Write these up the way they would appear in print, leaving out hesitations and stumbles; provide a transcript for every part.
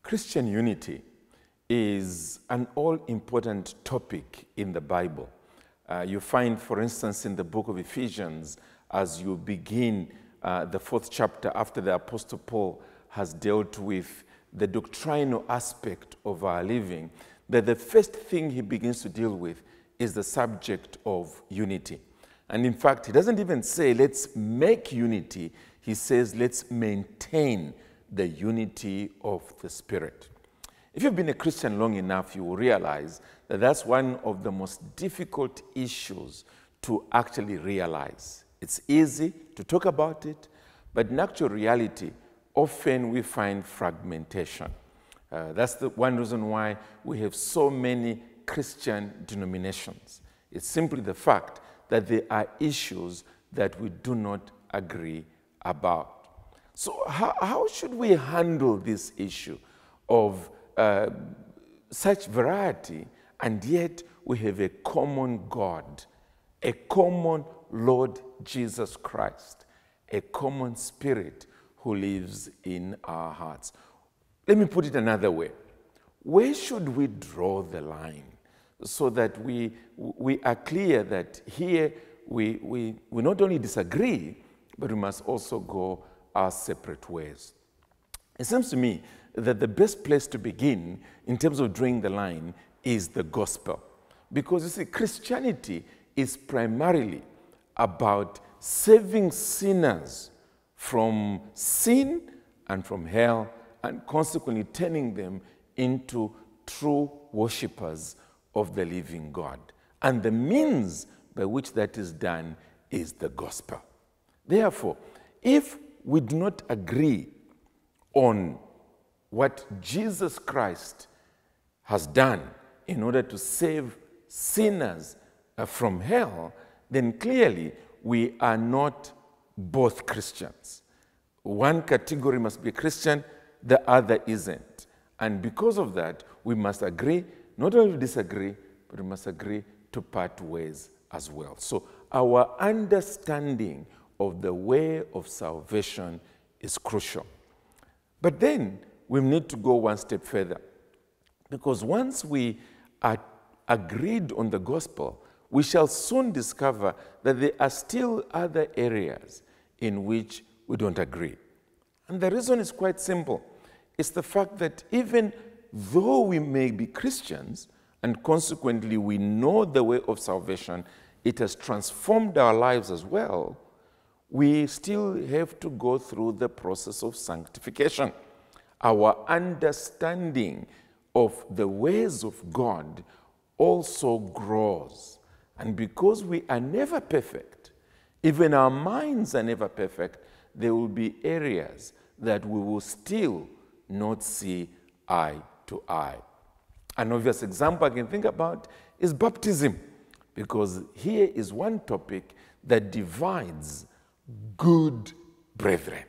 Christian unity is an all-important topic in the Bible. You find, for instance, in the book of Ephesians, as you begin the 4th chapter after the Apostle Paul has dealt with the doctrinal aspect of our living, that the first thing he begins to deal with is the subject of unity. And in fact, he doesn't even say, let's make unity. He says, let's maintain the unity of the Spirit. If you've been a Christian long enough, you will realize that that's one of the most difficult issues to actually realize. It's easy to talk about it, but in actual reality, often we find fragmentation. That's the one reason why we have so many Christian denominations. It's simply the fact that there are issues that we do not agree about. So how should we handle this issue of such variety, and yet we have a common God, a common Lord Jesus Christ, a common Spirit who lives in our hearts? Let me put it another way. Where should we draw the line so that we are clear that here we not only disagree, but we must also go our separate ways? It seems to me that the best place to begin in terms of drawing the line is the gospel. Because you see, Christianity is primarily about saving sinners from sin and from hell, and consequently turning them into true worshippers of the living God. And the means by which that is done is the gospel. Therefore, if we do not agree on what Jesus Christ has done in order to save sinners from hell, then clearly we are not both Christians. One category must be Christian, the other isn't. And because of that, we must agree, not only to disagree, but we must agree to part ways as well. So our understanding of the way of salvation is crucial. But then we need to go one step further, because once we are agreed on the gospel, we shall soon discover that there are still other areas in which we don't agree. And the reason is quite simple. It's the fact that even though we may be Christians, and consequently we know the way of salvation, it has transformed our lives as well, we still have to go through the process of sanctification. Our understanding of the ways of God also grows. And because we are never perfect, even our minds are never perfect, there will be areas that we will still not see eye to eye. An obvious example I can think about is baptism, because here is one topic that divides good brethren.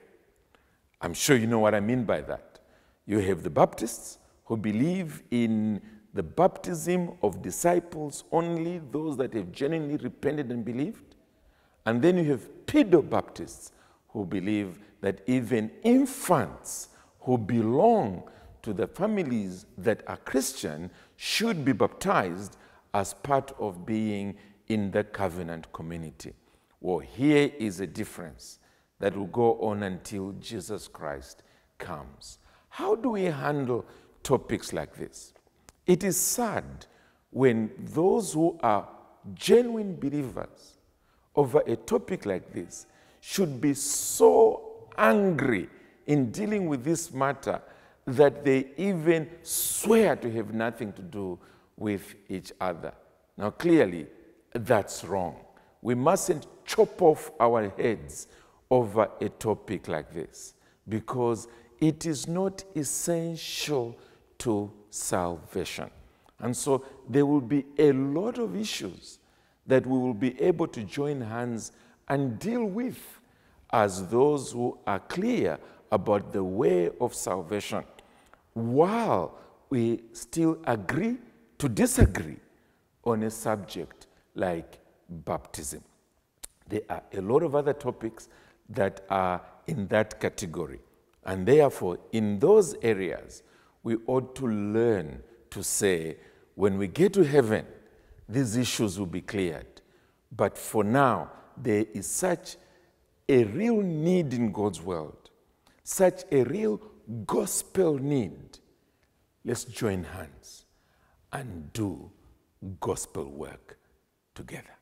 I'm sure you know what I mean by that. You have the Baptists who believe in the baptism of disciples, only those that have genuinely repented and believed. And then you have pedo-Baptists who believe that even infants who belong to the families that are Christian should be baptized as part of being in the covenant community. Well, here is a difference that will go on until Jesus Christ comes. How do we handle topics like this? It is sad when those who are genuine believers over a topic like this should be so angry in dealing with this matter that they even swear to have nothing to do with each other. Now, clearly, that's wrong. We mustn't chop off our heads over a topic like this, because it is not essential to salvation. And so there will be a lot of issues that we will be able to join hands and deal with as those who are clear about the way of salvation, while we still agree to disagree on a subject like baptism. There are a lot of other topics that are in that category. And therefore, in those areas, we ought to learn to say, when we get to heaven, these issues will be cleared. But for now, there is such a real need in God's world, such a real gospel need. Let's join hands and do gospel work together.